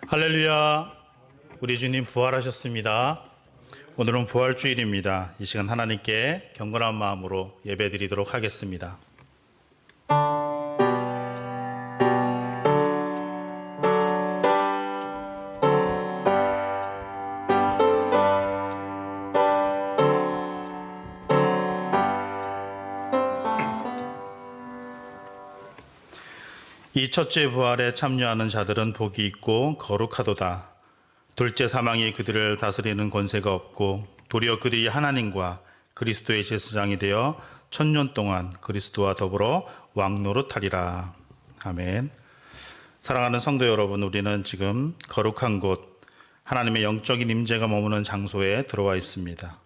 할렐루야. 우리 주님 부활하셨습니다. 오늘은 부활주일입니다. 이 시간 하나님께 경건한 마음으로 예배드리도록 하겠습니다. 이 첫째 부활에 참여하는 자들은 복이 있고 거룩하도다. 둘째 사망이 그들을 다스리는 권세가 없고 도리어 그들이 하나님과 그리스도의 제사장이 되어 천년 동안 그리스도와 더불어 왕노릇하리라. 아멘. 사랑하는 성도 여러분, 우리는 지금 거룩한 곳, 하나님의 영적인 임재가 머무는 장소에 들어와 있습니다.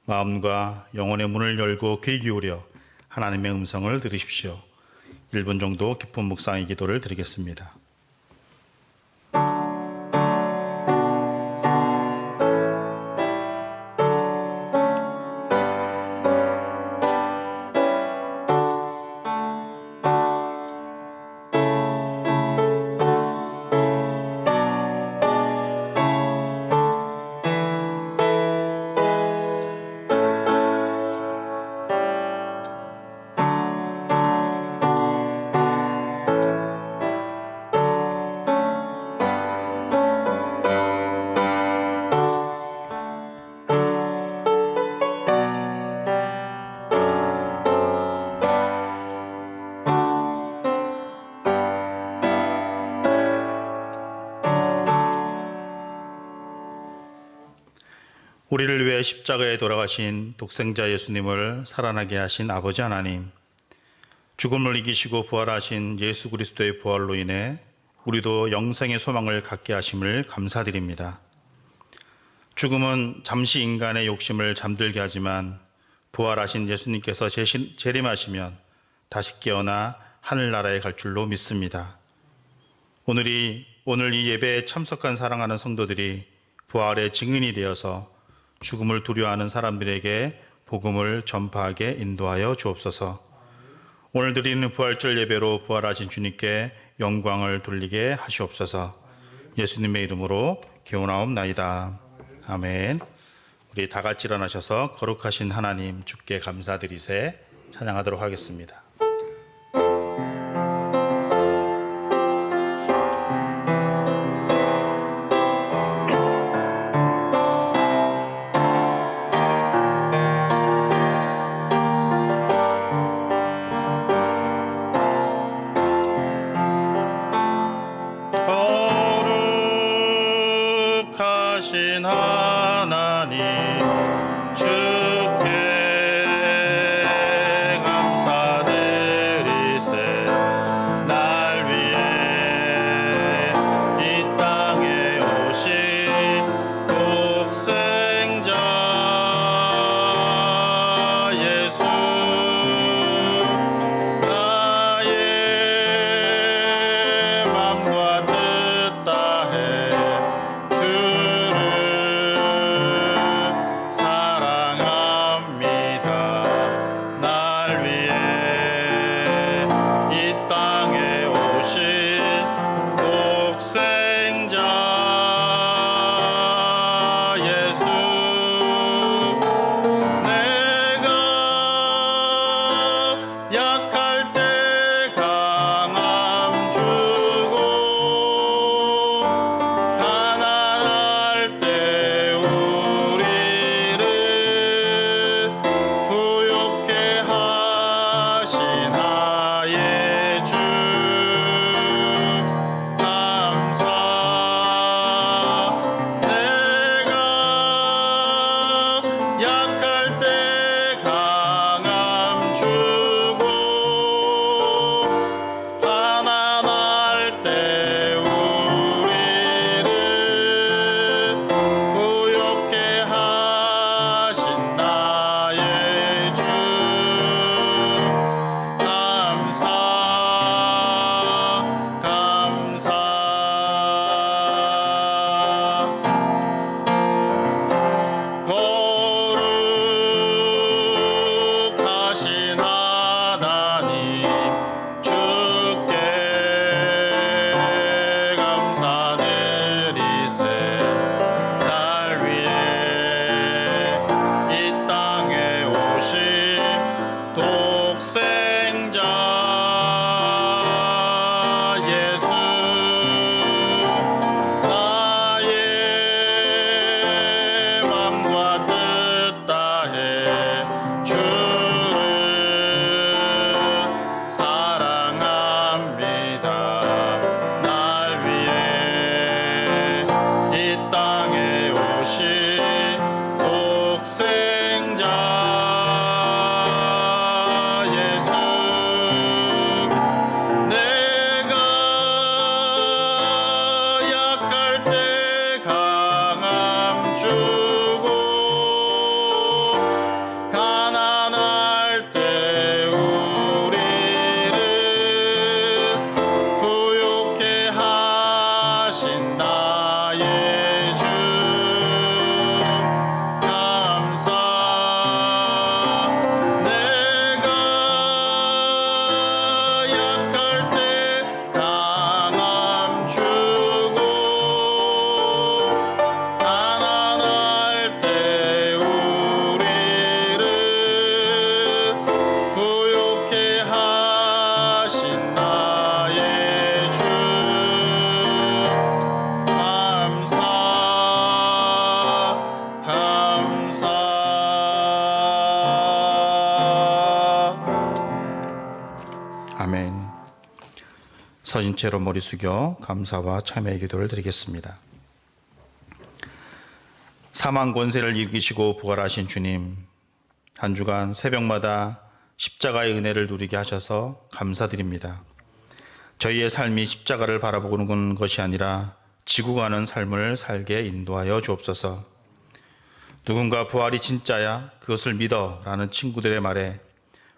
마음과 영혼의 문을 열고 귀 기울여 하나님의 음성을 들으십시오. 1분 정도 깊은 묵상의 기도를 드리겠습니다. 우리를 위해 십자가에 돌아가신 독생자 예수님을 살아나게 하신 아버지 하나님, 죽음을 이기시고 부활하신 예수 그리스도의 부활로 인해 우리도 영생의 소망을 갖게 하심을 감사드립니다. 죽음은 잠시 인간의 욕심을 잠들게 하지만 부활하신 예수님께서 재림하시면 다시 깨어나 하늘나라에 갈 줄로 믿습니다. 오늘 이 예배에 참석한 사랑하는 성도들이 부활의 증인이 되어서 죽음을 두려워하는 사람들에게 복음을 전파하게 인도하여 주옵소서. 오늘 드리는 부활절 예배로 부활하신 주님께 영광을 돌리게 하시옵소서. 예수님의 이름으로 기원하옵나이다. 아멘. 우리 다 같이 일어나셔서 거룩하신 하나님 주께 감사드리세 찬양하도록 하겠습니다. 거룩하신 하나님 주께 감사드립니다. 아멘. 서신 채로 머리 숙여 감사와 참회의 기도를 드리겠습니다. 사망 권세를 이기시고 부활하신 주님, 한 주간 새벽마다 십자가의 은혜를 누리게 하셔서 감사드립니다. 저희의 삶이 십자가를 바라보는 것이 아니라 지고 가는 삶을 살게 인도하여 주옵소서. 누군가 부활이 진짜야, 그것을 믿어 라는 친구들의 말에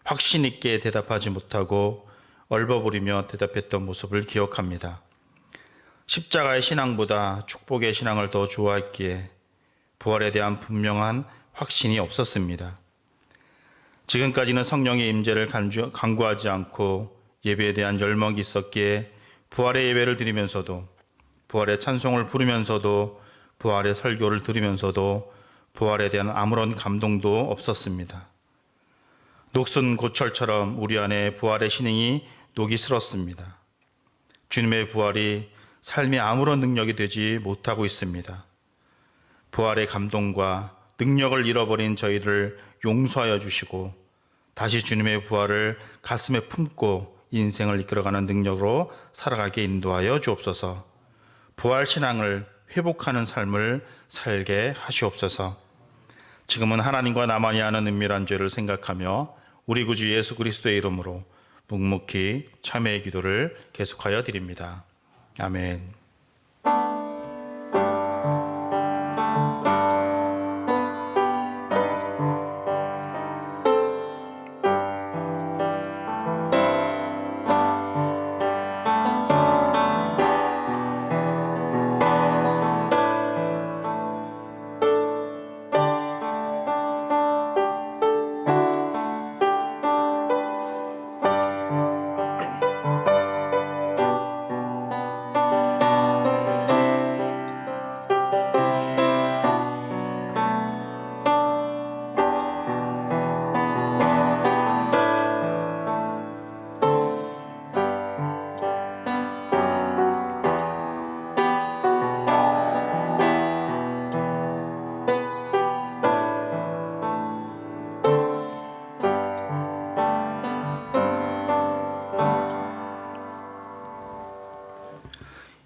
확신 있게 대답하지 못하고 얼버무리며 대답했던 모습을 기억합니다. 십자가의 신앙보다 축복의 신앙을 더 좋아했기에 부활에 대한 분명한 확신이 없었습니다. 지금까지는 성령의 임재를 간구하지 않고 예배에 대한 열망이 있었기에 부활의 예배를 드리면서도, 부활의 찬송을 부르면서도, 부활의 설교를 들으면서도 부활에 대한 아무런 감동도 없었습니다. 녹슨 고철처럼 우리 안에 부활의 신앙이 녹이 슬었습니다. 주님의 부활이 삶에 아무런 능력이 되지 못하고 있습니다. 부활의 감동과 능력을 잃어버린 저희를 용서하여 주시고 다시 주님의 부활을 가슴에 품고 인생을 이끌어가는 능력으로 살아가게 인도하여 주옵소서. 부활 신앙을 회복하는 삶을 살게 하시옵소서. 지금은 하나님과 나만이 하는 은밀한 죄를 생각하며 우리 구주 예수 그리스도의 이름으로 묵묵히 참회의 기도를 계속하여 드립니다. 아멘.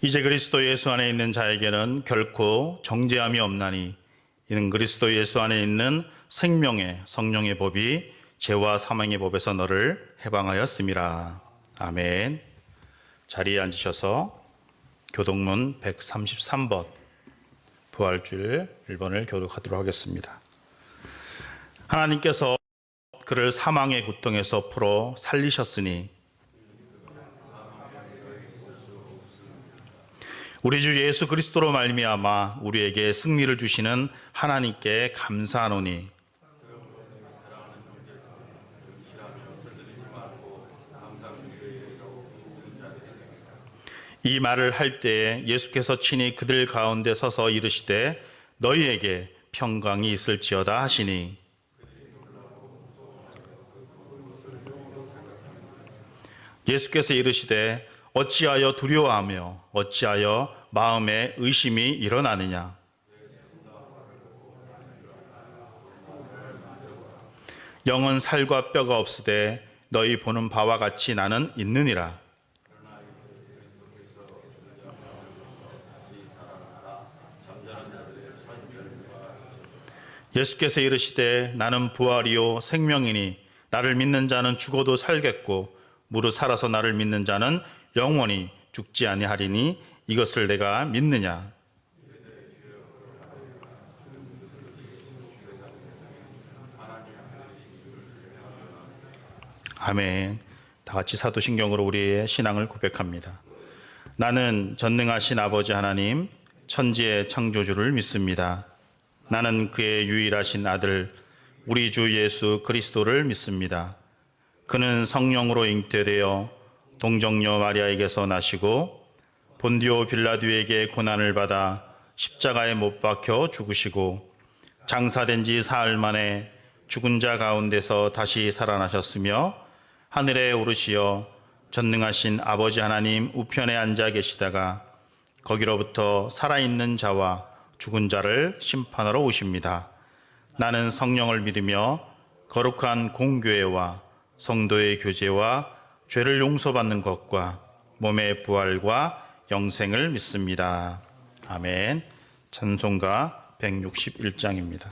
이제 그리스도 예수 안에 있는 자에게는 결코 정죄함이 없나니 이는 그리스도 예수 안에 있는 생명의 성령의 법이 죄와 사망의 법에서 너를 해방하였음이라. 아멘. 자리에 앉으셔서 교독문 133번 부활주일 1번을 교독하도록 하겠습니다. 하나님께서 그를 사망의 고통에서 풀어 살리셨으니 우리 주 예수 그리스도로 말미암아 우리에게 승리를 주시는 하나님께 감사하노니 이 말을 할 때에 예수께서 친히 그들 가운데 서서 이르시되 너희에게 평강이 있을지어다 하시니 예수께서 이르시되 어찌하여 두려워하며 어찌하여 마음에 의심이 일어나느냐. 영은 살과 뼈가 없으되 너희 보는 바와 같이 나는 있느니라. 예수께서 이르시되 나는 부활이요 생명이니 나를 믿는 자는 죽어도 살겠고 무릇 살아서 나를 믿는 자는 영원히 죽지 아니하리니 이것을 내가 믿느냐. 아멘. 다 같이 사도신경으로 우리의 신앙을 고백합니다. 나는 전능하신 아버지 하나님 천지의 창조주를 믿습니다. 나는 그의 유일하신 아들 우리 주 예수 그리스도를 믿습니다. 그는 성령으로 잉태되어 동정녀 마리아에게서 나시고 본디오 빌라도에게 고난을 받아 십자가에 못 박혀 죽으시고 장사된 지 사흘 만에 죽은 자 가운데서 다시 살아나셨으며 하늘에 오르시어 전능하신 아버지 하나님 우편에 앉아 계시다가 거기로부터 살아있는 자와 죽은 자를 심판하러 오십니다. 나는 성령을 믿으며 거룩한 공교회와 성도의 교제와 죄를 용서받는 것과 몸의 부활과 영생을 믿습니다. 아멘. 찬송가 161장입니다.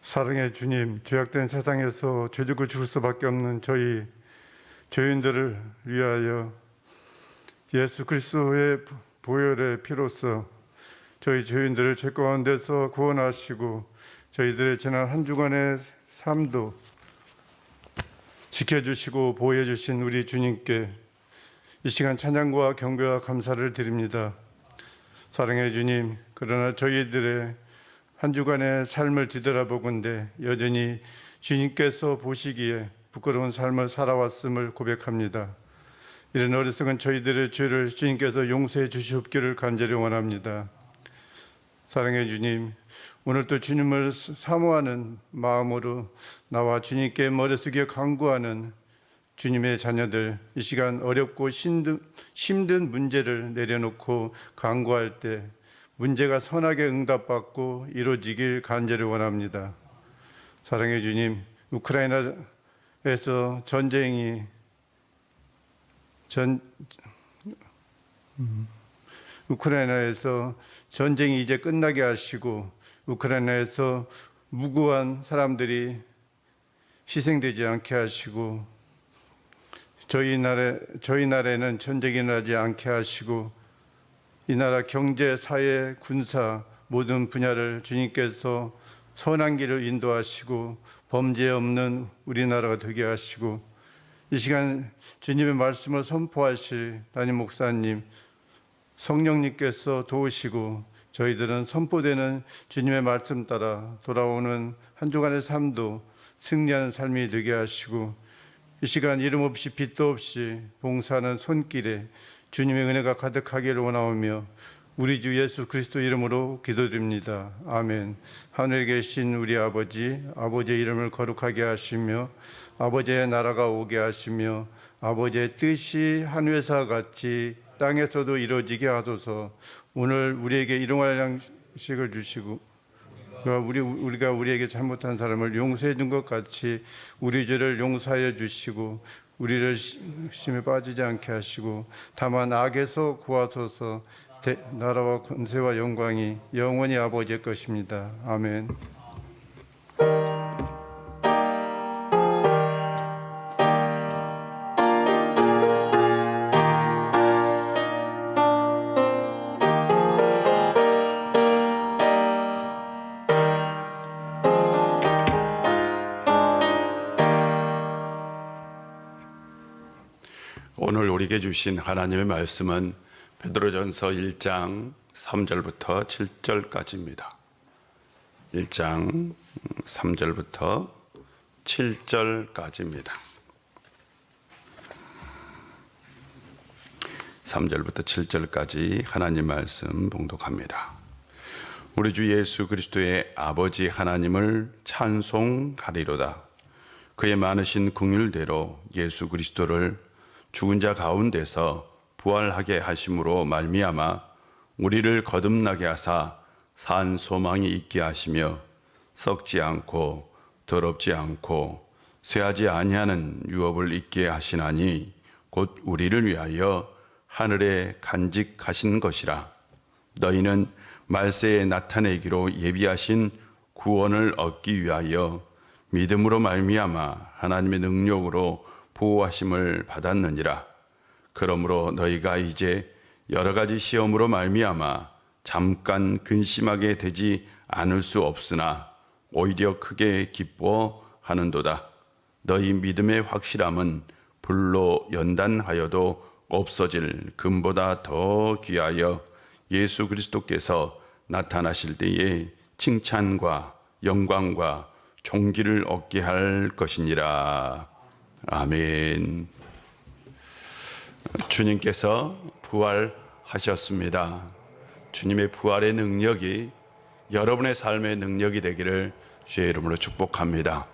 사랑의 주님, 죄악된 세상에서 죄짓고 죽을 수밖에 없는 저희 죄인들을 위하여 예수 그리스도의 보혈의 피로써 저희 죄인들을 죄 가운데서 구원하시고 저희들의 지난 한 주간의 삶도 지켜주시고 보호해 주신 우리 주님께 이 시간 찬양과 경배와 감사를 드립니다. 사랑의 주님, 그러나 저희들의 한 주간의 삶을 뒤돌아보건대 여전히 주님께서 보시기에 부끄러운 삶을 살아왔음을 고백합니다. 이런 어리석은 저희들의 죄를 주님께서 용서해 주시옵기를 간절히 원합니다. 사랑의 주님, 오늘도 주님을 사모하는 마음으로 나와 주님께 머리 숙여 간구하는 주님의 자녀들, 이 시간 어렵고 힘든 문제를 내려놓고 간구할 때 문제가 선하게 응답받고 이루어지길 간절히 원합니다. 사랑의 주님, 우크라이나에서 전쟁이 이제 끝나게 하시고 우크라이나에서 무고한 사람들이 희생되지 않게 하시고 저희 나라에는 전쟁이 나지 않게 하시고 이 나라 경제, 사회, 군사 모든 분야를 주님께서 선한 길을 인도하시고 범죄 없는 우리나라가 되게 하시고 이 시간 주님의 말씀을 선포하실 담임 목사님, 성령님께서 도우시고 저희들은 선포되는 주님의 말씀 따라 돌아오는 한 주간의 삶도 승리하는 삶이 되게 하시고 이 시간 이름 없이 빛도 없이 봉사하는 손길에 주님의 은혜가 가득하기를 원하오며 우리 주 예수 그리스도 이름으로 기도드립니다. 아멘. 하늘에 계신 우리 아버지, 아버지의 이름을 거룩하게 하시며 아버지의 나라가 오게 하시며 아버지의 뜻이 하늘에서 같이 땅에서도 이루어지게 하소서. 오늘 우리에게 일용할 양식을 주시고 우리가 우리에게 잘못한 사람을 용서해 준 것 같이 우리 죄를 용서하여 주시고 우리를 심에 빠지지 않게 하시고 다만 악에서 구하소서. 나라와 권세와 영광이 영원히 아버지의 것입니다. 아멘. 오늘 우리에게 주신 하나님의 말씀은 베드로전서 1장 3절부터 7절까지입니다. 1장 3절부터 7절까지입니다. 3절부터 7절까지 하나님 말씀 봉독합니다. 우리 주 예수 그리스도의 아버지 하나님을 찬송하리로다. 그의 많으신 긍휼대로 예수 그리스도를 죽은 자 가운데서 부활하게 하심으로 말미암아 우리를 거듭나게 하사 산 소망이 있게 하시며 썩지 않고 더럽지 않고 쇠하지 아니하는 유업을 있게 하시나니 곧 우리를 위하여 하늘에 간직하신 것이라. 너희는 말세에 나타내기로 예비하신 구원을 얻기 위하여 믿음으로 말미암아 하나님의 능력으로 보호하심을 받았느니라. 그러므로 너희가 이제 여러 가지 시험으로 말미암아 잠깐 근심하게 되지 않을 수 없으나 오히려 크게 기뻐하는도다. 너희 믿음의 확실함은 불로 연단하여도 없어질 금보다 더 귀하여 예수 그리스도께서 나타나실 때에 칭찬과 영광과 존귀를 얻게 할 것이니라. 아멘. 주님께서 부활하셨습니다. 주님의 부활의 능력이 여러분의 삶의 능력이 되기를 주의 이름으로 축복합니다.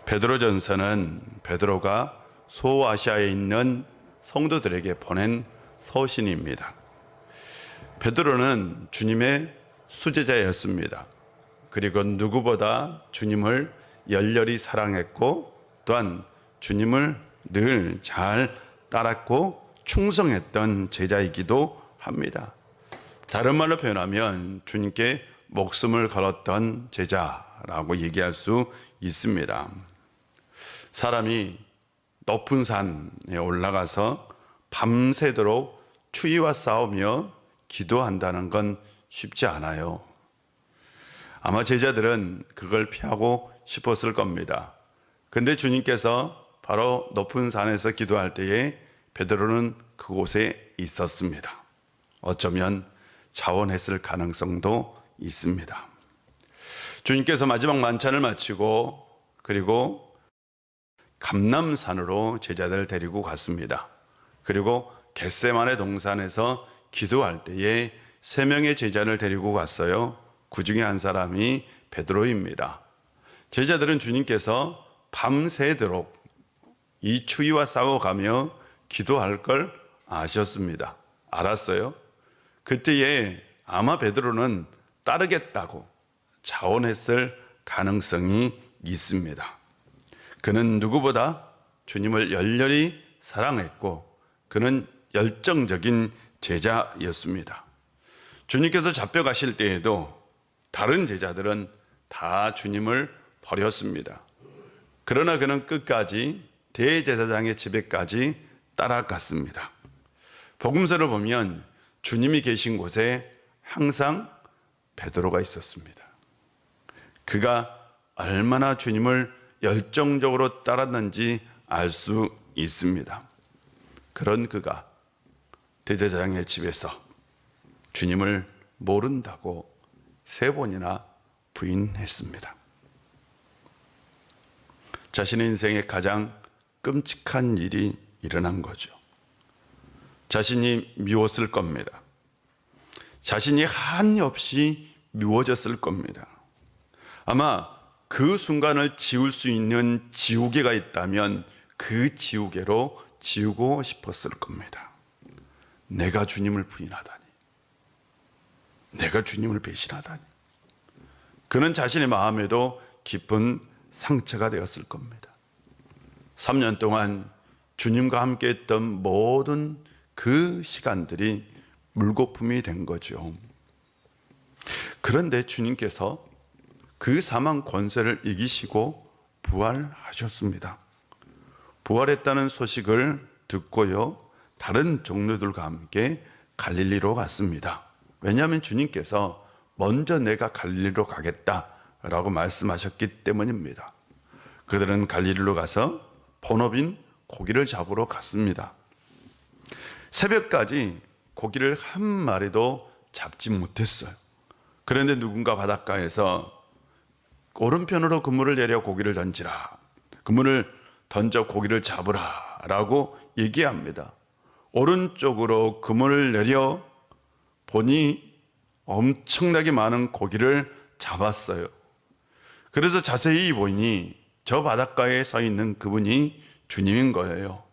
베드로전서는 베드로가 소아시아에 있는 성도들에게 보낸 서신입니다. 베드로는 주님의 수제자였습니다. 그리고 누구보다 주님을 열렬히 사랑했고 또한 주님을 늘 잘 따랐고 충성했던 제자이기도 합니다. 다른 말로 표현하면 주님께 목숨을 걸었던 제자라고 얘기할 수 있습니다. 사람이 높은 산에 올라가서 밤새도록 추위와 싸우며 기도한다는 건 쉽지 않아요. 아마 제자들은 그걸 피하고 싶었을 겁니다. 근데 주님께서 바로 높은 산에서 기도할 때에 베드로는 그곳에 있었습니다. 어쩌면 자원했을 가능성도 있습니다. 주님께서 마지막 만찬을 마치고 그리고 감람산으로 제자들을 데리고 갔습니다. 그리고 겟세마네 동산에서 기도할 때에 3명의 제자를 데리고 갔어요. 그 중에 한 사람이 베드로입니다. 제자들은 주님께서 밤새도록 이 추위와 싸워가며 기도할 걸 아셨습니다. 알았어요. 그때에 아마 베드로는 따르겠다고 자원했을 가능성이 있습니다. 그는 누구보다 주님을 열렬히 사랑했고 그는 열정적인 제자였습니다. 주님께서 잡혀가실 때에도 다른 제자들은 다 주님을 버렸습니다. 그러나 그는 끝까지 대제사장의 집에까지 따라갔습니다. 복음서를 보면 주님이 계신 곳에 항상 베드로가 있었습니다. 그가 얼마나 주님을 열정적으로 따랐는지 알 수 있습니다. 그런 그가 대제사장의 집에서 주님을 모른다고 3번이나 부인했습니다. 자신의 인생에 가장 끔찍한 일이 일어난 거죠. 자신이 미웠을 겁니다. 자신이 한없이 미워졌을 겁니다. 아마 그 순간을 지울 수 있는 지우개가 있다면 그 지우개로 지우고 싶었을 겁니다. 내가 주님을 부인하다니, 내가 주님을 배신하다니. 그는 자신의 마음에도 깊은 상처가 되었을 겁니다. 3년 동안 주님과 함께 했던 모든 그 시간들이 물거품이 된 거죠. 그런데 주님께서 그 사망 권세를 이기시고 부활하셨습니다. 부활했다는 소식을 듣고요, 다른 종류들과 함께 갈릴리로 갔습니다. 왜냐하면 주님께서 먼저 내가 갈릴리로 가겠다라고 말씀하셨기 때문입니다. 그들은 갈릴리로 가서 본업인 고기를 잡으러 갔습니다. 새벽까지 고기를 한 마리도 잡지 못했어요. 그런데 누군가 바닷가에서 오른편으로 그물을 내려 고기를 던지라, 그물을 던져 고기를 잡으라 라고 얘기합니다. 오른쪽으로 그물을 내려 보니 엄청나게 많은 고기를 잡았어요. 그래서 자세히 보니 저 바닷가에 서 있는 그분이 주님인 거예요.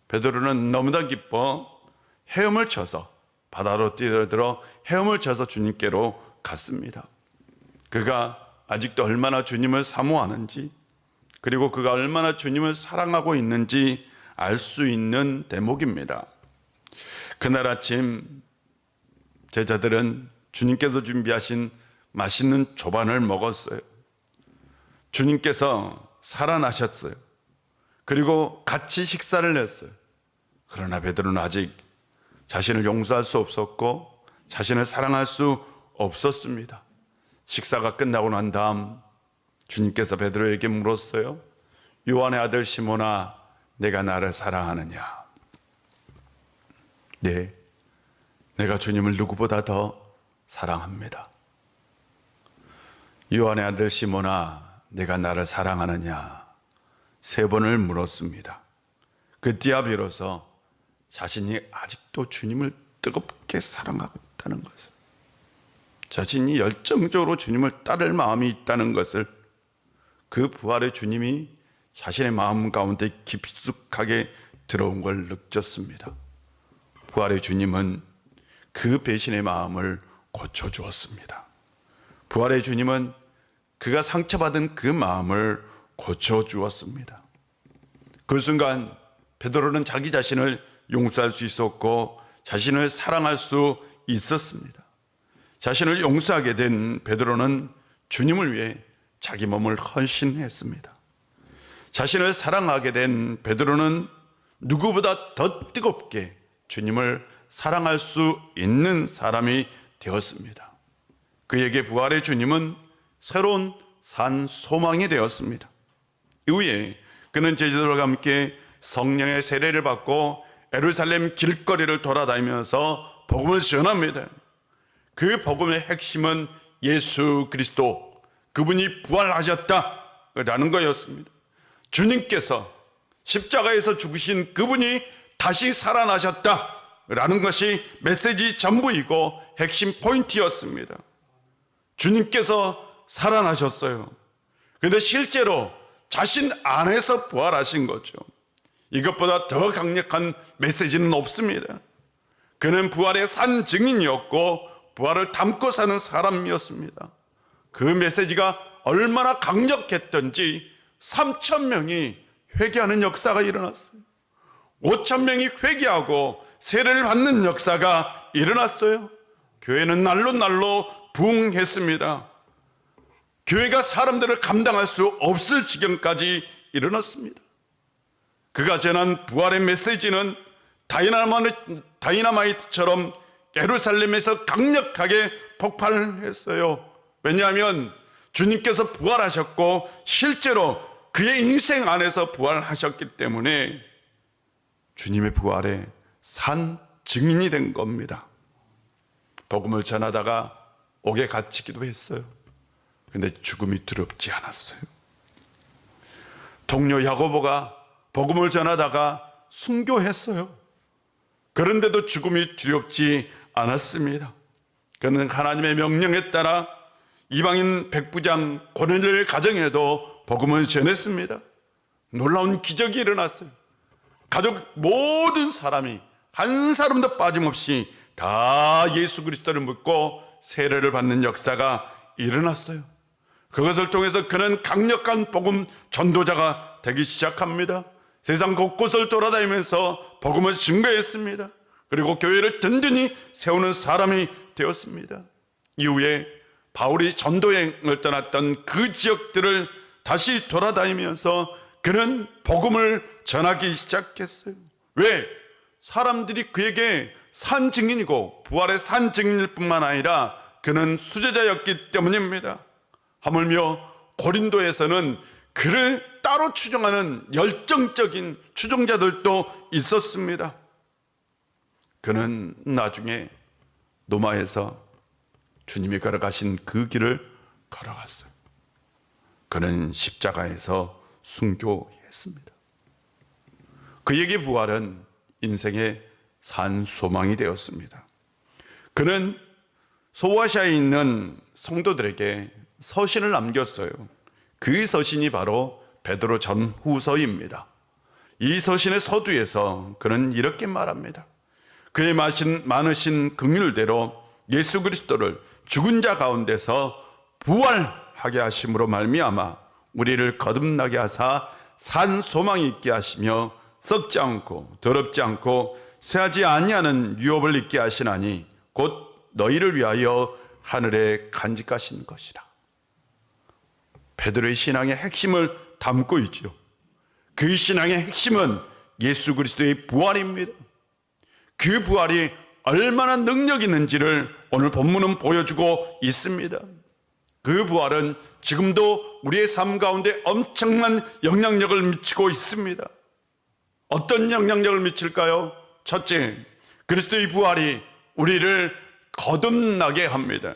베드로는 너무나 기뻐 헤엄을 쳐서 바다로 뛰어들어 헤엄을 쳐서 주님께로 갔습니다. 그가 아직도 얼마나 주님을 사모하는지, 그리고 그가 얼마나 주님을 사랑하고 있는지 알 수 있는 대목입니다. 그날 아침 제자들은 주님께서 준비하신 맛있는 조반을 먹었어요. 주님께서 살아나셨어요. 그리고 같이 식사를 했어요. 그러나 베드로는 아직 자신을 용서할 수 없었고 자신을 사랑할 수 없었습니다. 식사가 끝나고 난 다음 주님께서 베드로에게 물었어요. 요한의 아들 시몬아, 내가 나를 사랑하느냐? 네, 내가 주님을 누구보다 더 사랑합니다. 요한의 아들 시몬아, 내가 나를 사랑하느냐? 3번을 물었습니다. 그때야 비로소 자신이 아직도 주님을 뜨겁게 사랑하고 있다는 것을, 자신이 열정적으로 주님을 따를 마음이 있다는 것을 그 부활의 주님이 자신의 마음 가운데 깊숙하게 들어온 걸 느꼈습니다. 부활의 주님은 그 배신의 마음을 고쳐주었습니다. 부활의 주님은 그가 상처받은 그 마음을 고쳐주었습니다. 그 순간 베드로는 자기 자신을 용서할 수 있었고 자신을 사랑할 수 있었습니다. 자신을 용서하게 된 베드로는 주님을 위해 자기 몸을 헌신했습니다. 자신을 사랑하게 된 베드로는 누구보다 더 뜨겁게 주님을 사랑할 수 있는 사람이 되었습니다. 그에게 부활의 주님은 새로운 산 소망이 되었습니다. 이후에 그는 제자들과 함께 성령의 세례를 받고 예루살렘 길거리를 돌아다니면서 복음을 전합니다. 그 복음의 핵심은 예수 그리스도, 그분이 부활하셨다라는 거였습니다. 주님께서 십자가에서 죽으신 그분이 다시 살아나셨다라는 것이 메시지 전부이고 핵심 포인트였습니다. 주님께서 살아나셨어요. 그런데 실제로 자신 안에서 부활하신 거죠. 이것보다 더 강력한 메시지는 없습니다. 그는 부활의 산 증인이었고 부활을 담고 사는 사람이었습니다. 그 메시지가 얼마나 강력했던지 3,000명이 회개하는 역사가 일어났어요. 5,000명이 회개하고 세례를 받는 역사가 일어났어요. 교회는 날로 날로 부흥했습니다. 교회가 사람들을 감당할 수 없을 지경까지 일어났습니다. 그가 전한 부활의 메시지는 다이너마이트처럼 예루살렘에서 강력하게 폭발했어요. 왜냐하면 주님께서 부활하셨고 실제로 그의 인생 안에서 부활하셨기 때문에 주님의 부활의 산 증인이 된 겁니다. 복음을 전하다가 옥에 갇히기도 했어요. 그런데 죽음이 두렵지 않았어요. 동료 야고보가 복음을 전하다가 순교했어요. 그런데도 죽음이 두렵지 않았습니다. 그는 하나님의 명령에 따라 이방인 백부장 고넬료의 가정에도 복음을 전했습니다. 놀라운 기적이 일어났어요. 가족 모든 사람이 한 사람도 빠짐없이 다 예수 그리스도를 믿고 세례를 받는 역사가 일어났어요. 그것을 통해서 그는 강력한 복음 전도자가 되기 시작합니다. 세상 곳곳을 돌아다니면서 복음을 증거했습니다. 그리고 교회를 든든히 세우는 사람이 되었습니다. 이후에 바울이 전도여행을 떠났던 그 지역들을 다시 돌아다니면서 그는 복음을 전하기 시작했어요. 왜? 사람들이 그에게 산 증인이고 부활의 산 증인일 뿐만 아니라 그는 수제자였기 때문입니다. 하물며 고린도에서는 그를 따로 추종하는 열정적인 추종자들도 있었습니다. 그는 나중에 노마에서 주님이 걸어가신 그 길을 걸어갔어요. 그는 십자가에서 순교했습니다. 그에게 부활은 인생의 산 소망이 되었습니다. 그는 소아시아에 있는 성도들에게 서신을 남겼어요. 그 서신이 바로 베드로 전후서입니다. 이 서신의 서두에서 그는 이렇게 말합니다. 그의 많으신 긍휼대로 예수 그리스도를 죽은 자 가운데서 부활하게 하심으로 말미암아 우리를 거듭나게 하사 산 소망이 있게 하시며 썩지 않고 더럽지 않고 쇠하지 아니하는 유업을 있게 하시나니 곧 너희를 위하여 하늘에 간직하신 것이라. 베드로의 신앙의 핵심을 담고 있죠. 그 신앙의 핵심은 예수 그리스도의 부활입니다. 그 부활이 얼마나 능력 있는지를 오늘 본문은 보여주고 있습니다. 그 부활은 지금도 우리의 삶 가운데 엄청난 영향력을 미치고 있습니다. 어떤 영향력을 미칠까요? 첫째, 그리스도의 부활이 우리를 거듭나게 합니다.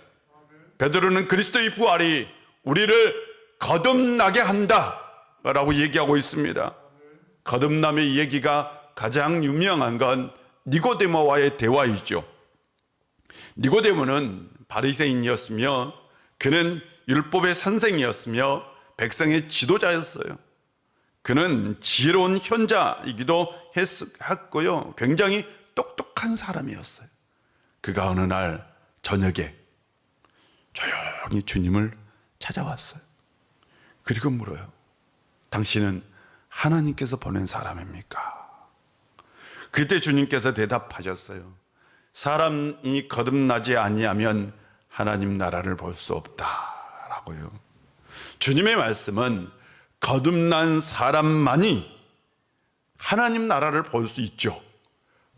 베드로는 그리스도의 부활이 우리를 거듭나게 한다라고 얘기하고 있습니다. 거듭남의 얘기가 가장 유명한 건 니고데모와의 대화이죠. 니고데모는 바리새인이었으며 그는 율법의 선생이었으며 백성의 지도자였어요. 그는 지혜로운 현자이기도 했고요. 굉장히 똑똑한 사람이었어요. 그가 어느 날 저녁에 조용히 주님을 찾아왔어요. 그리고 물어요. 당신은 하나님께서 보낸 사람입니까? 그때 주님께서 대답하셨어요. 사람이 거듭나지 아니하면 하나님 나라를 볼 수 없다라고요. 주님의 말씀은 거듭난 사람만이 하나님 나라를 볼 수 있죠.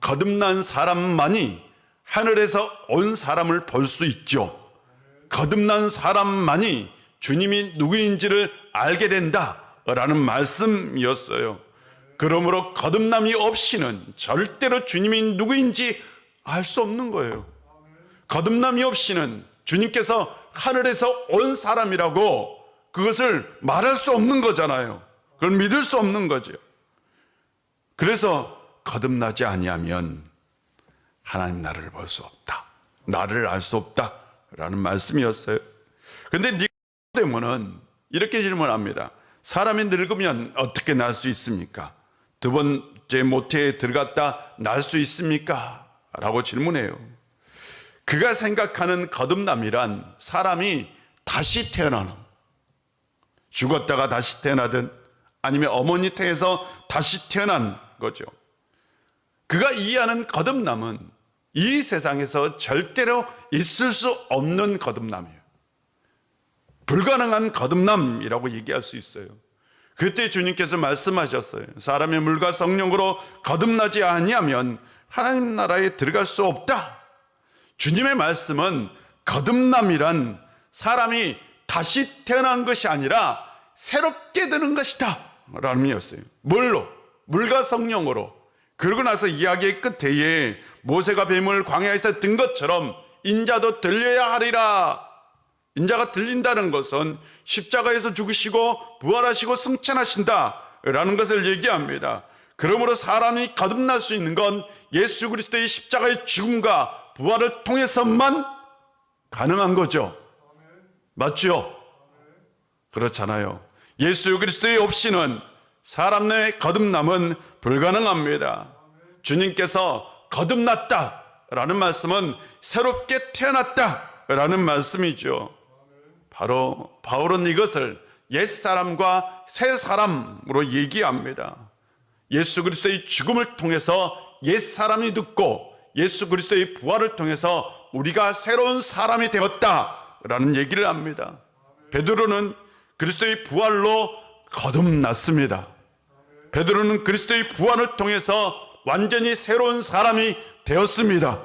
거듭난 사람만이 하늘에서 온 사람을 볼 수 있죠. 거듭난 사람만이 주님이 누구인지를 알게 된다라는 말씀이었어요. 그러므로 거듭남이 없이는 절대로 주님이 누구인지 알 수 없는 거예요. 거듭남이 없이는 주님께서 하늘에서 온 사람이라고 그것을 말할 수 없는 거잖아요. 그걸 믿을 수 없는 거죠. 그래서 거듭나지 아니하면 하나님 나라를 볼 수 없다. 나를 알 수 없다라는 말씀이었어요. 그런데 니고데모는 이렇게 질문합니다. 사람이 늙으면 어떻게 날 수 있습니까? 두 번째 모태에 들어갔다 날 수 있습니까? 라고 질문해요. 그가 생각하는 거듭남이란 사람이 다시 태어나는, 죽었다가 다시 태어나든 아니면 어머니 태에서 다시 태어난 거죠. 그가 이해하는 거듭남은 이 세상에서 절대로 있을 수 없는 거듭남이에요. 불가능한 거듭남이라고 얘기할 수 있어요. 그때 주님께서 말씀하셨어요. 사람의 물과 성령으로 거듭나지 아니하면 하나님 나라에 들어갈 수 없다. 주님의 말씀은 거듭남이란 사람이 다시 태어난 것이 아니라 새롭게 되는 것이다 라는 의미였어요. 뭘로? 물과 성령으로. 그러고 나서 이야기의 끝에 모세가 뱀을 광야에서 든 것처럼 인자도 들려야 하리라. 인자가 들린다는 것은 십자가에서 죽으시고 부활하시고 승천하신다 라는 것을 얘기합니다. 그러므로 사람이 거듭날 수 있는 건 예수 그리스도의 십자가의 죽음과 부활을 통해서만 가능한 거죠. 맞죠? 그렇잖아요. 예수 그리스도의 없이는 사람 내 거듭남은 불가능합니다. 주님께서 거듭났다라는 말씀은 새롭게 태어났다라는 말씀이죠. 바로 바울은 이것을 옛사람과 새사람으로 얘기합니다. 예수 그리스도의 죽음을 통해서 옛사람이 듣고 예수 그리스도의 부활을 통해서 우리가 새로운 사람이 되었다라는 얘기를 합니다. 베드로는 그리스도의 부활로 거듭났습니다. 베드로는 그리스도의 부활을 통해서 완전히 새로운 사람이 되었습니다.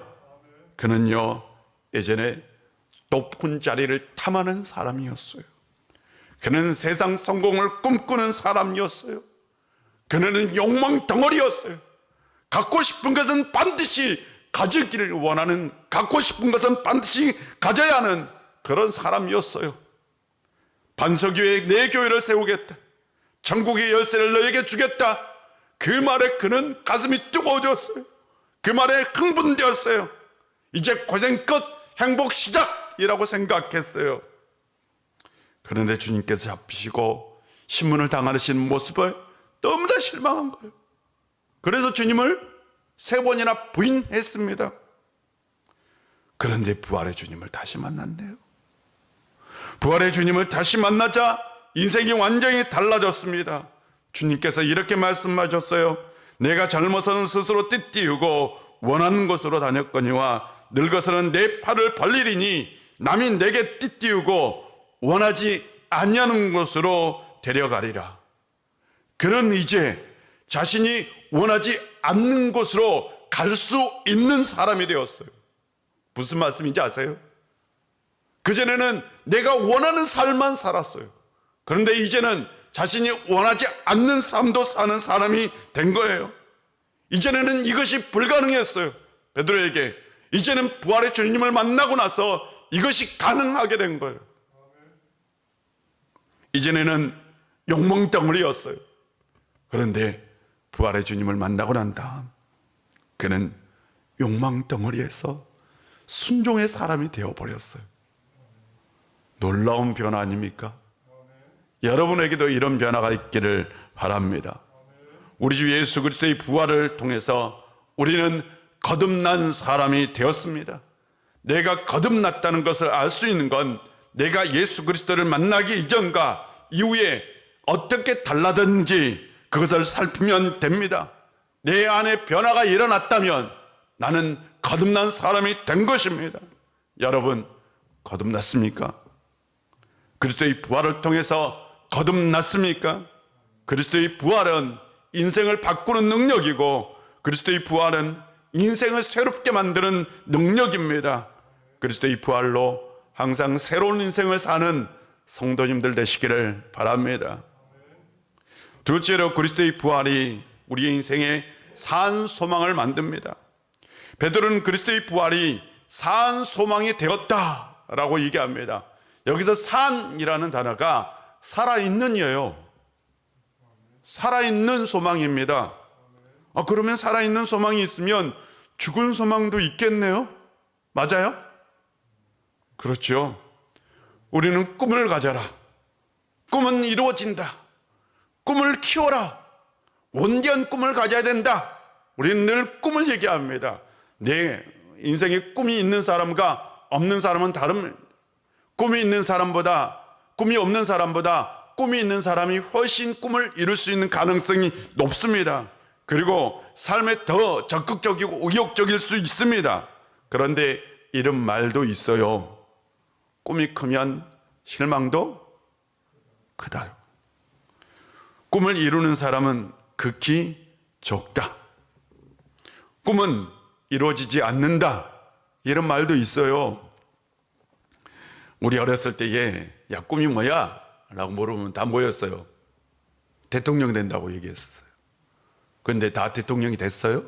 그는요, 예전에 높은 자리를 탐하는 사람이었어요. 그는 세상 성공을 꿈꾸는 사람이었어요. 그는 욕망 덩어리였어요. 갖고 싶은 것은 반드시 가지기를 원하는, 갖고 싶은 것은 반드시 가져야 하는 그런 사람이었어요. 반석위에 내 교회를 세우겠다, 천국의 열쇠를 너에게 주겠다, 그 말에 그는 가슴이 뜨거워졌어요. 그 말에 흥분되었어요. 이제 고생 끝, 행복 시작이라고 생각했어요. 그런데 주님께서 잡히시고 신문을 당하시는 모습을 너무나 실망한 거예요. 그래서 주님을 3번이나 부인했습니다. 그런데 부활의 주님을 다시 만났네요. 부활의 주님을 다시 만나자 인생이 완전히 달라졌습니다. 주님께서 이렇게 말씀하셨어요. 내가 젊어서는 스스로 띠띠우고 원하는 곳으로 다녔거니와 늙어서는 내 팔을 벌리리니 남이 내게 띠띠우고 원하지 아니하는 곳으로 데려가리라. 그는 이제 자신이 원하지 않는 곳으로 갈 수 있는 사람이 되었어요. 무슨 말씀인지 아세요? 그전에는 내가 원하는 삶만 살았어요. 그런데 이제는 자신이 원하지 않는 삶도 사는 사람이 된 거예요. 이전에는 이것이 불가능했어요. 베드로에게 이제는 부활의 주님을 만나고 나서 이것이 가능하게 된 거예요. 이전에는 욕망덩어리였어요. 그런데 부활의 주님을 만나고 난 다음 그는 욕망덩어리에서 순종의 사람이 되어버렸어요. 놀라운 변화 아닙니까? 여러분에게도 이런 변화가 있기를 바랍니다. 우리 주 예수 그리스도의 부활을 통해서 우리는 거듭난 사람이 되었습니다. 내가 거듭났다는 것을 알 수 있는 건 내가 예수 그리스도를 만나기 이전과 이후에 어떻게 달라졌는지 그것을 살피면 됩니다. 내 안에 변화가 일어났다면 나는 거듭난 사람이 된 것입니다. 여러분, 거듭났습니까? 그리스도의 부활을 통해서 거듭났습니까? 그리스도의 부활은 인생을 바꾸는 능력이고 그리스도의 부활은 인생을 새롭게 만드는 능력입니다. 그리스도의 부활로 항상 새로운 인생을 사는 성도님들 되시기를 바랍니다. 둘째로 그리스도의 부활이 우리의 인생에 산 소망을 만듭니다. 베드로는 그리스도의 부활이 산 소망이 되었다라고 얘기합니다. 여기서 산이라는 단어가 살아있는이에요. 살아있는 소망입니다. 그러면 살아있는 소망이 있으면 죽은 소망도 있겠네요? 맞아요? 그렇죠. 우리는 꿈을 가져라. 꿈은 이루어진다. 꿈을 키워라. 원대한 꿈을 가져야 된다. 우리는 늘 꿈을 얘기합니다. 내 인생에 꿈이 있는 사람과 없는 사람은 다릅니다. 꿈이 있는 사람보다 꿈이 없는 사람보다 꿈이 있는 사람이 훨씬 꿈을 이룰 수 있는 가능성이 높습니다. 그리고 삶에 더 적극적이고 의욕적일 수 있습니다. 그런데 이런 말도 있어요. 꿈이 크면 실망도 크다. 꿈을 이루는 사람은 극히 적다. 꿈은 이루어지지 않는다. 이런 말도 있어요. 우리 어렸을 때에 야 꿈이 뭐야? 라고 물어보면 다 뭐였어요? 대통령 된다고 얘기했었어요. 그런데 다 대통령이 됐어요?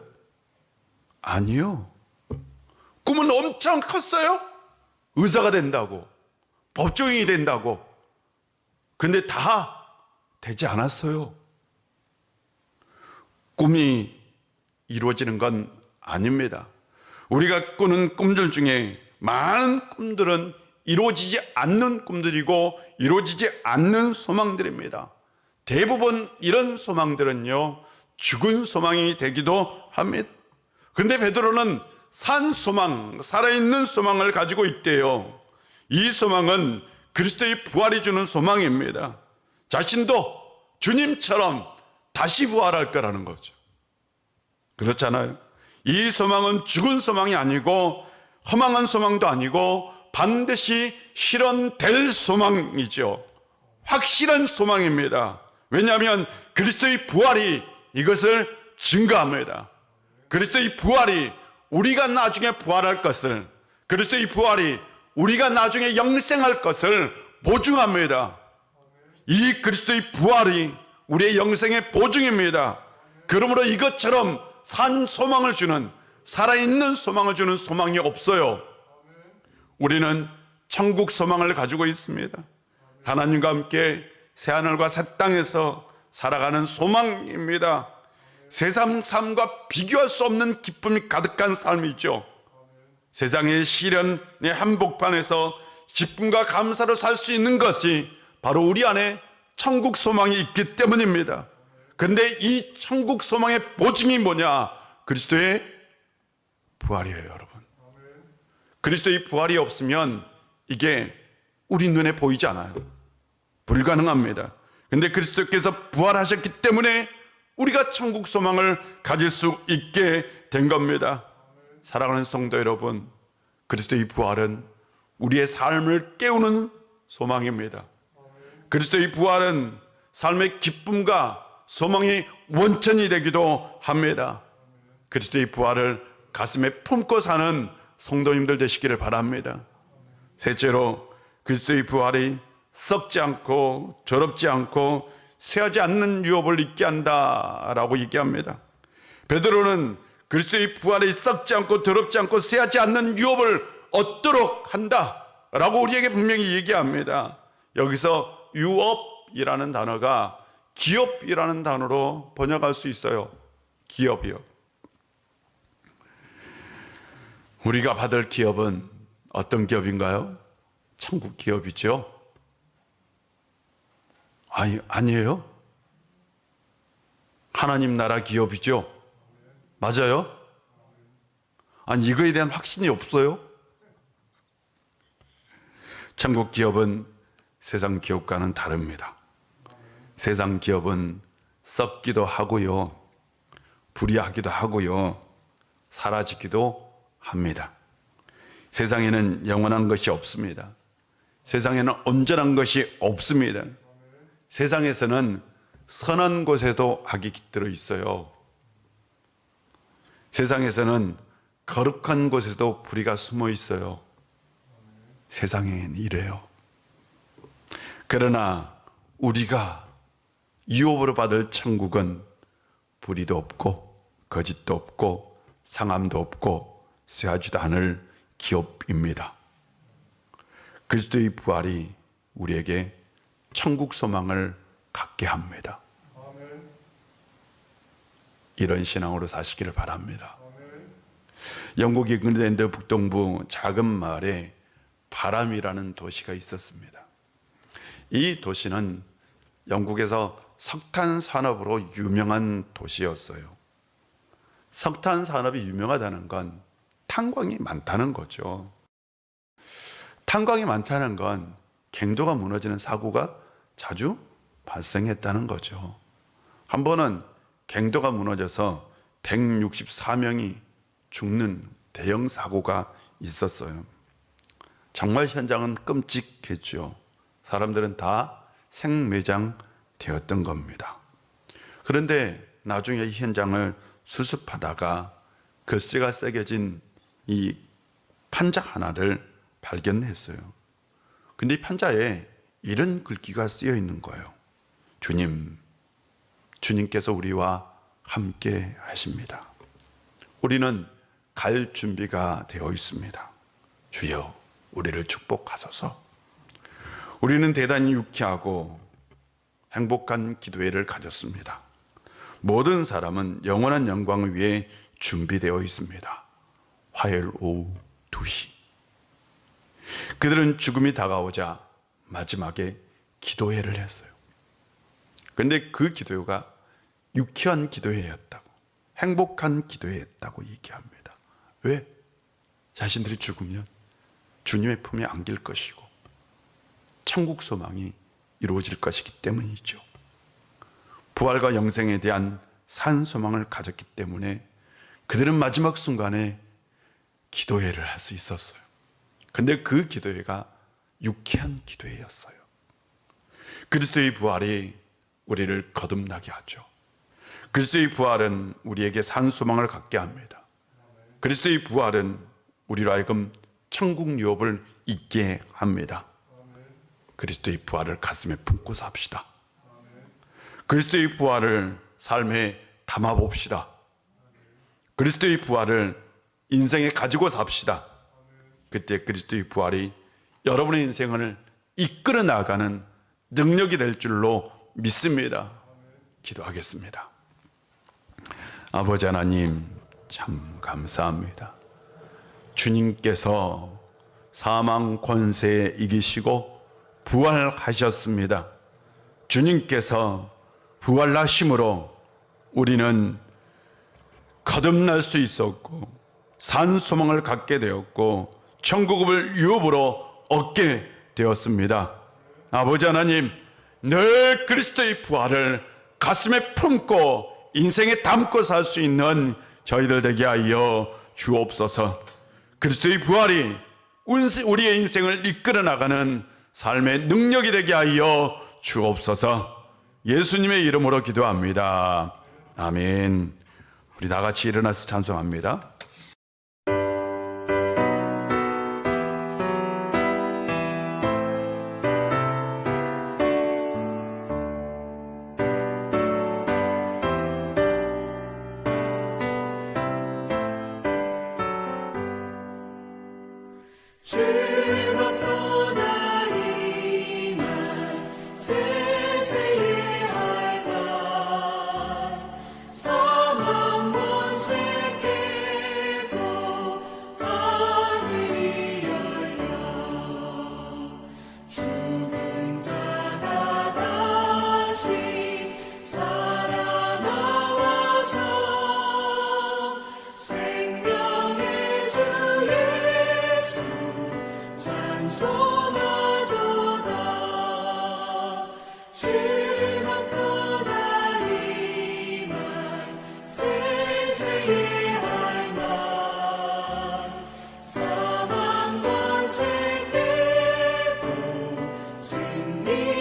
아니요. 꿈은 엄청 컸어요. 의사가 된다고, 법조인이 된다고. 근데 다 되지 않았어요. 꿈이 이루어지는 건 아닙니다. 우리가 꾸는 꿈들 중에 많은 꿈들은 이루어지지 않는 꿈들이고 이루어지지 않는 소망들입니다. 대부분 이런 소망들은요, 죽은 소망이 되기도 합니다. 근데 베드로는 산 소망, 살아있는 소망을 가지고 있대요. 이 소망은 그리스도의 부활이 주는 소망입니다. 자신도 주님처럼 다시 부활할 거라는 거죠. 그렇잖아요. 이 소망은 죽은 소망이 아니고 허망한 소망도 아니고 반드시 실현될 소망이죠. 확실한 소망입니다. 왜냐하면 그리스도의 부활이 이것을 증거합니다. 그리스도의 부활이 우리가 나중에 부활할 것을, 그리스도의 부활이 우리가 나중에 영생할 것을 보증합니다. 이 그리스도의 부활이 우리의 영생의 보증입니다. 그러므로 이것처럼 산 소망을 주는, 살아있는 소망을 주는 소망이 없어요. 우리는 천국 소망을 가지고 있습니다. 하나님과 함께 새하늘과 새 땅에서 살아가는 소망입니다. 세상 삶과 비교할 수 없는 기쁨이 가득한 삶이죠. 세상의 시련의 한복판에서 기쁨과 감사로 살 수 있는 것이 바로 우리 안에 천국 소망이 있기 때문입니다. 그런데 이 천국 소망의 보증이 뭐냐? 그리스도의 부활이에요, 여러분. 그리스도의 부활이 없으면 이게 우리 눈에 보이지 않아요. 불가능합니다. 그런데 그리스도께서 부활하셨기 때문에 우리가 천국 소망을 가질 수 있게 된 겁니다. 사랑하는 성도 여러분, 그리스도의 부활은 우리의 삶을 깨우는 소망입니다. 그리스도의 부활은 삶의 기쁨과 소망의 원천이 되기도 합니다. 그리스도의 부활을 가슴에 품고 사는 성도님들 되시기를 바랍니다. 셋째로, 그리스도의 부활이 썩지 않고 더럽지 않고 쇠하지 않는 유업을 잊게 한다라고 얘기합니다. 베드로는 그리스도의 부활이 썩지 않고 더럽지 않고 쇠하지 않는 유업을 얻도록 한다라고 우리에게 분명히 얘기합니다. 여기서 유업이라는 단어가 기업이라는 단어로 번역할 수 있어요. 기업이요. 우리가 받을 기업은 어떤 기업인가요? 천국 기업이죠. 아니에요? 하나님 나라 기업이죠. 맞아요? 아니, 이거에 대한 확신이 없어요? 천국 기업은 세상 기업과는 다릅니다. 세상 기업은 썩기도 하고요, 불의하기도 하고요, 사라지기도 합니다. 세상에는 영원한 것이 없습니다. 세상에는 온전한 것이 없습니다. 세상에서는 선한 곳에도 악이 깃들어 있어요. 세상에서는 거룩한 곳에도 불의가 숨어 있어요. 세상엔 이래요. 그러나 우리가 유업으로 받을 천국은 불의도 없고 거짓도 없고 상함도 없고 쇠하지도 않을 기업입니다. 그리스도의 부활이 우리에게 천국 소망을 갖게 합니다. 이런 신앙으로 사시기를 바랍니다. 영국 잉글랜드 북동부 작은 마을에 바람이라는 도시가 있었습니다. 이 도시는 영국에서 석탄 산업으로 유명한 도시였어요. 석탄 산업이 유명하다는 건 탄광이 많다는 거죠. 탄광이 많다는 건 갱도가 무너지는 사고가 자주 발생했다는 거죠. 한 번은 갱도가 무너져서 164명이 죽는 대형 사고가 있었어요. 정말 현장은 끔찍했죠. 사람들은 다 생매장 되었던 겁니다. 그런데 나중에 이 현장을 수습하다가 글씨가 새겨진 이 판자 하나를 발견했어요. 근데 이 판자에 이런 글귀가 쓰여 있는 거예요. 주님께서 우리와 함께 하십니다. 우리는 갈 준비가 되어 있습니다. 주여, 우리를 축복하소서. 우리는 대단히 유쾌하고 행복한 기도회를 가졌습니다. 모든 사람은 영원한 영광을 위해 준비되어 있습니다. 화요일 오후 2시. 그들은 죽음이 다가오자 마지막에 기도회를 했어요. 그런데 그 기도회가 유쾌한 기도회였다고, 행복한 기도회였다고 얘기합니다. 왜? 자신들이 죽으면 주님의 품에 안길 것이고 천국 소망이 이루어질 것이기 때문이죠. 부활과 영생에 대한 산 소망을 가졌기 때문에 그들은 마지막 순간에 기도회를 할 수 있었어요. 근데 그 기도회가 유쾌한 기도회였어요. 그리스도의 부활이 우리를 거듭나게 하죠. 그리스도의 부활은 우리에게 산 소망을 갖게 합니다. 그리스도의 부활은 우리로 하여금 천국 유업을 잊게 합니다. 그리스도의 부활을 가슴에 품고 삽시다. 그리스도의 부활을 삶에 담아봅시다. 그리스도의 부활을 인생에 가지고 삽시다. 그때 그리스도의 부활이 여러분의 인생을 이끌어 나가는 능력이 될 줄로 믿습니다. 기도하겠습니다. 아버지 하나님, 참 감사합니다. 주님께서 사망 권세에 이기시고 부활하셨습니다. 주님께서 부활하심으로 우리는 거듭날 수 있었고 산 소망을 갖게 되었고 천국을 유업으로 얻게 되었습니다. 아버지 하나님, 늘 그리스도의 부활을 가슴에 품고 인생에 담고 살 수 있는 저희들 되게 하여 주옵소서. 그리스도의 부활이 우리의 인생을 이끌어 나가는 삶의 능력이 되게 하여 주옵소서. 예수님의 이름으로 기도합니다. 아멘. 우리 다 같이 일어나서 찬송합니다. 즐겁도다 이날 세세의 할말 사망 권세 깨고 하늘이 열려 죽은 자가 다시 살아나와서 생명의 주 예수 찬송하도다. 즐겁도다 이날 세세의 할말 사망 권세 깨고 승리하셨네.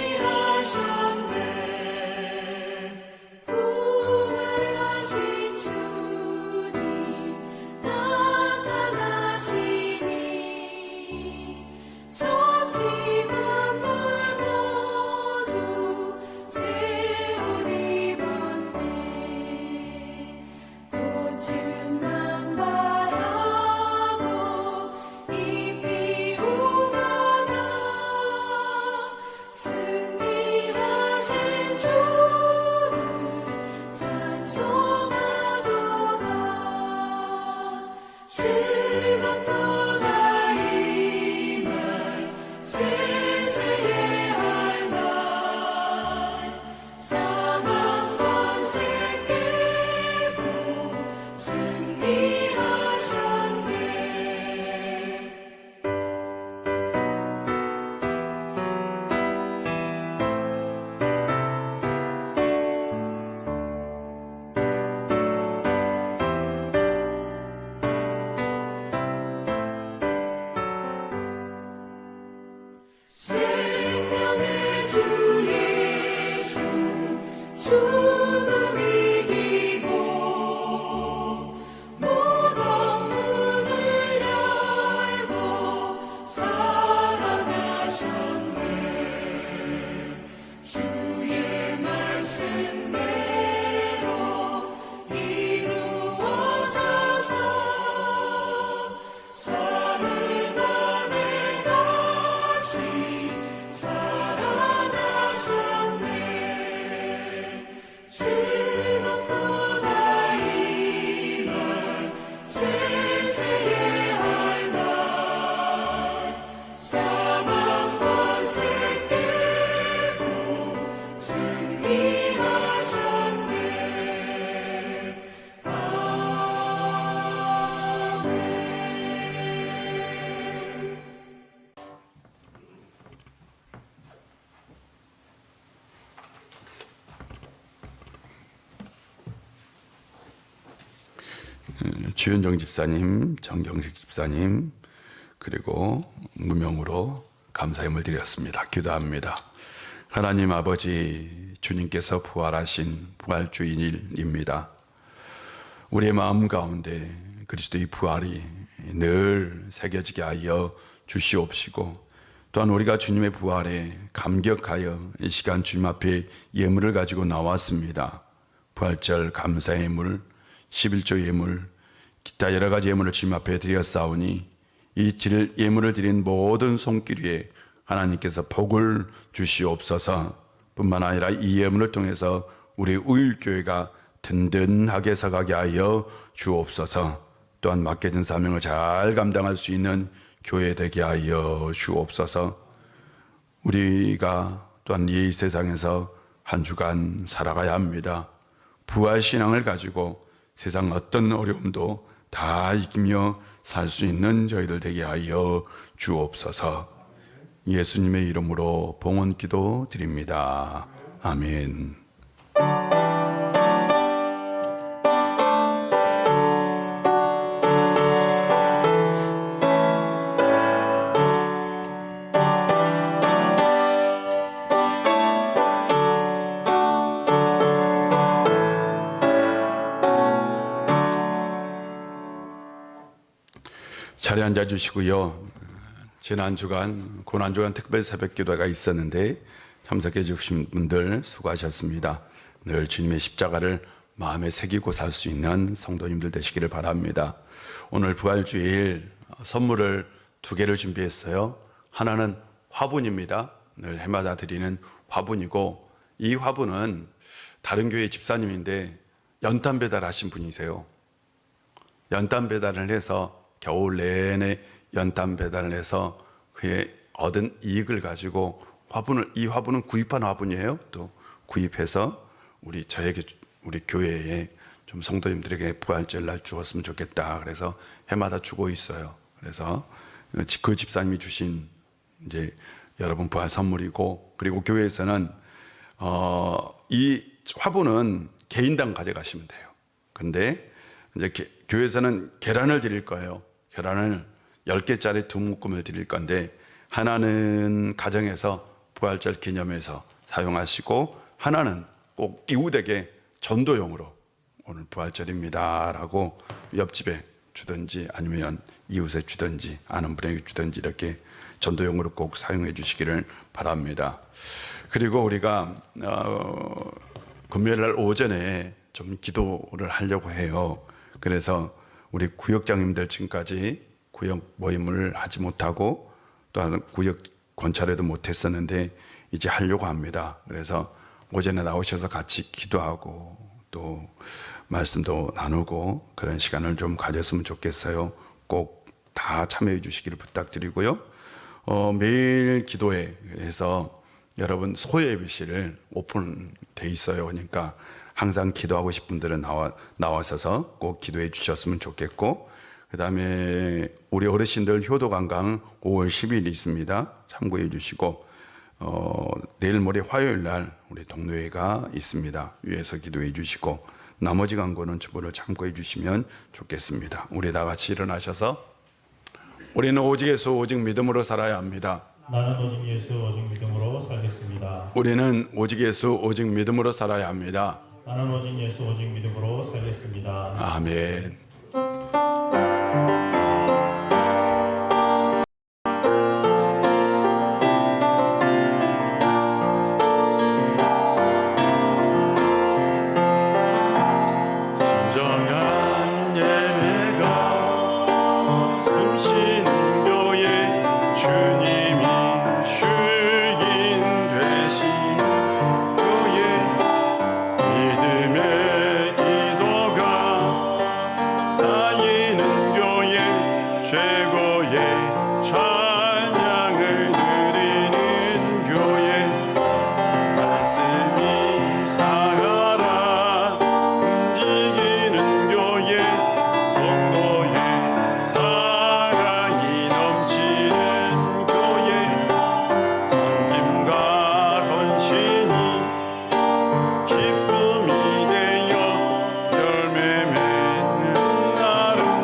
부활하신 주님 나타나시니 천지 만물 모두 새 옷 입었네. 꽃은 만발하고 잎이 우거져 승리하신 주를 찬송하도다. 즐겁도다 이날 세세의 할말 사망 권세 깨고 승리하셨네. 생명의 주 예수 죽음 이기고 무덤 문을 열고 살아나셨네. 주의 말씀대로 이루어져서 사흘 만에 다시 살아나셨네. 즐겁도다 이날 세세의 할말 사망 권세 깨고 승리하셨네. 아멘. 주현정 집사님, 정경식 집사님, 그리고 무명으로 감사함을 드렸습니다. 기도합니다. 하나님 아버지, 주님께서 부활하신 부활주일입니다. 우리의 마음 가운데 그리스도의 부활이 늘 새겨지게 하여 주시옵시고 또한 우리가 주님의 부활에 감격하여 이 시간 주님 앞에 예물을 가지고 나왔습니다. 부활절 감사 예물, 11조 예물, 기타 여러 가지 예물을 주님 앞에 드렸사오니 이 예물을 드린 모든 손길 위에 하나님께서 복을 주시옵소서. 뿐만 아니라 이 예물을 통해서 우리 우일교회가 든든하게 서가게 하여 주옵소서. 또한 맡겨진 사명을 잘 감당할 수 있는 교회 되게 하여 주옵소서. 우리가 또한 이 세상에서 한 주간 살아가야 합니다. 부활신앙을 가지고 세상 어떤 어려움도 다 이기며 살 수 있는 저희들 되게 하여 주옵소서. 예수님의 이름으로 봉헌 기도 드립니다. 아멘. 자리에 앉아주시고요. 지난 주간 고난주간 특별 새벽 기도가 있었는데 참석해 주신 분들 수고하셨습니다. 늘 주님의 십자가를 마음에 새기고 살 수 있는 성도님들 되시기를 바랍니다. 오늘 부활주일 선물을 2개를 준비했어요. 하나는 화분입니다. 늘 해마다 드리는 화분이고, 이 화분은 다른 교회 집사님인데 연탄 배달하신 분이세요. 연탄 배달을 해서 겨울 내내 연탄 배달을 해서 그의 얻은 이익을 가지고 이 화분은 구입한 화분이에요. 또 구입해서 우리 교회에 좀 성도님들에게 부활절 날 주었으면 좋겠다. 그래서 해마다 주고 있어요. 그래서 그 집사님이 주신 이제 여러분 부활 선물이고, 그리고 교회에서는 이 화분은 개인당 가져가시면 돼요. 근데 이제 교회에서는 계란을 드릴 거예요. 계란을 10개짜리 2묶음을 드릴 건데, 하나는 가정에서 부활절 기념해서 사용하시고, 하나는 꼭 이웃에게 전도용으로 오늘 부활절입니다 라고 옆집에 주든지 아니면 이웃에 주든지 아는 분에게 주든지 이렇게 전도용으로 꼭 사용해 주시기를 바랍니다. 그리고 우리가 금요일 날 오전에 좀 기도를 하려고 해요. 그래서 우리 구역장님들 지금까지 구역 모임을 하지 못하고 또한 구역 권찰에도 못했었는데 이제 하려고 합니다. 그래서 오전에 나오셔서 같이 기도하고 또 말씀도 나누고 그런 시간을 좀 가졌으면 좋겠어요. 꼭 다 참여해 주시기를 부탁드리고요. 매일 기도회 해서 여러분 소예배실을 오픈돼 있어요. 그러니까 항상 기도하고 싶은 분들은 나와셔서 꼭 기도해 주셨으면 좋겠고, 그 다음에 우리 어르신들 효도관광 5월 10일 있습니다. 참고해 주시고, 내일 모레 화요일 날 우리 동료회가 있습니다. 위에서 기도해 주시고, 나머지 광고는 주보를 참고해 주시면 좋겠습니다. 우리 다 같이 일어나셔서 우리는 오직 예수 오직 믿음으로 살아야 합니다. 나는 오직 예수 오직 믿음으로 살겠습니다. 우리는 오직 예수 오직 믿음으로 살아야 합니다. 나는 오직 예수 오직 믿음으로 살겠습니다. 아멘. 진정한 예배가 숨쉬는 교회, 주님이 주인 되시는 교회, 믿음의 기도가 쌓이는 교회, 최고의 찬양을 드리는 교회, 말씀이 살아라 움직이는 교회, 성도의 사랑이 넘치는 교회, 섬김과 헌신이 기쁨이 되어 열매 맺는 아름다운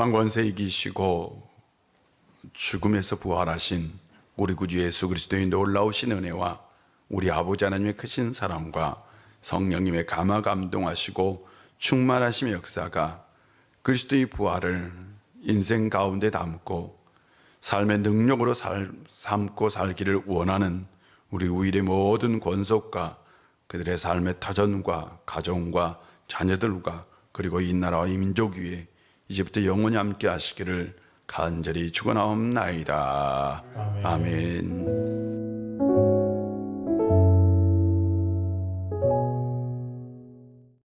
사망 권세 이기시고 죽음에서 부활하신 우리 구주 예수 그리스도의 놀라우신 은혜와 우리 아버지 하나님의 크신 사랑과 성령님의 감화 감동하시고 충만하심의 역사가 그리스도의 부활을 인생 가운데 담고 삶의 능력으로 삼고 살기를 원하는 우리 우일의 모든 권속과 그들의 삶의 터전과 가정과 자녀들과 그리고 이 나라와 이 민족 위에 이제부터 영원히 함께 하시기를 간절히 축원하옵나이다. 아멘.